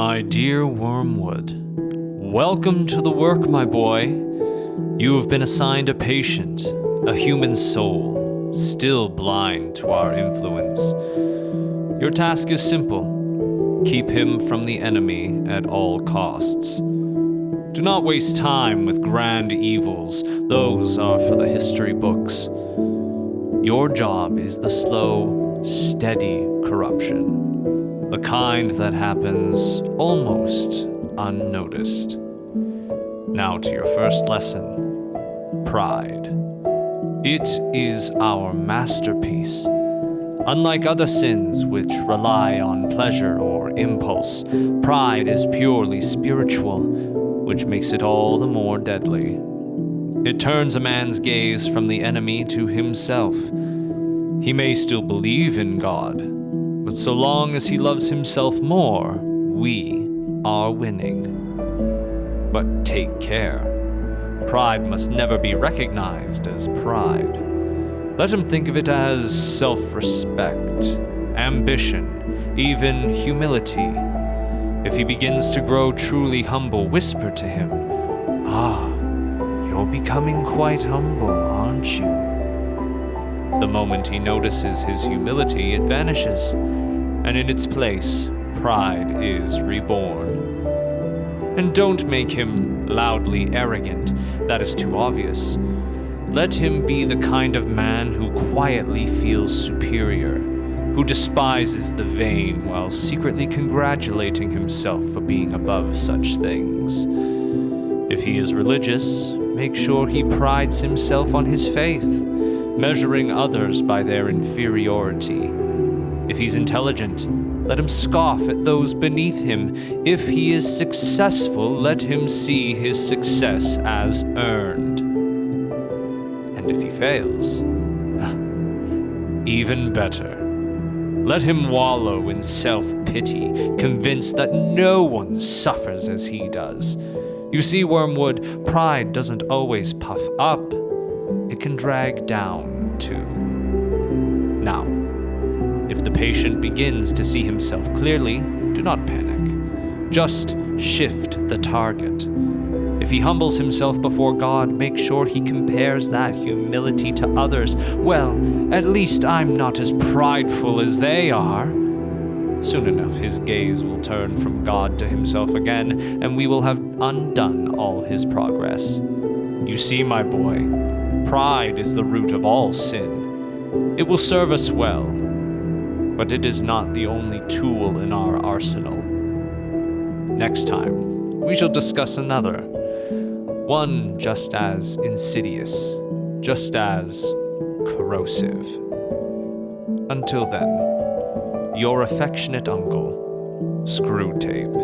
My dear Wormwood, welcome to the work, my boy. You have been assigned a patient, a human soul, still blind to our influence. Your task is simple. Keep him from the enemy at all costs. Do not waste time with grand evils. Those are for the history books. Your job is the slow, steady corruption. The kind that happens almost unnoticed. Now to your first lesson, pride. It is our masterpiece. Unlike other sins which rely on pleasure or impulse, pride is purely spiritual, which makes it all the more deadly. It turns a man's gaze from the enemy to himself. He may still believe in God, but so long as he loves himself more, we are winning. But take care. Pride must never be recognized as pride. Let him think of it as self-respect, ambition, even humility. If he begins to grow truly humble, whisper to him, "You're becoming quite humble, aren't you?" The moment he notices his humility, it vanishes, and in its place, pride is reborn. And don't make him loudly arrogant. That is too obvious. Let him be the kind of man who quietly feels superior, who despises the vain while secretly congratulating himself for being above such things. If he is religious, make sure he prides himself on his faith, measuring others by their inferiority. If he's intelligent, let him scoff at those beneath him. If he is successful, let him see his success as earned. And if he fails, even better. Let him wallow in self-pity, convinced that no one suffers as he does. You see, Wormwood, pride doesn't always puff up. It can drag down, too. Now, if the patient begins to see himself clearly, do not panic. Just shift the target. If he humbles himself before God, make sure he compares that humility to others. Well, at least I'm not as prideful as they are. Soon enough, his gaze will turn from God to himself again, and we will have undone all his progress. You see, my boy, pride is the root of all sin. It will serve us well, but it is not the only tool in our arsenal. Next time, we shall discuss another, one just as insidious, just as corrosive. Until then, your affectionate uncle, ScrewTape.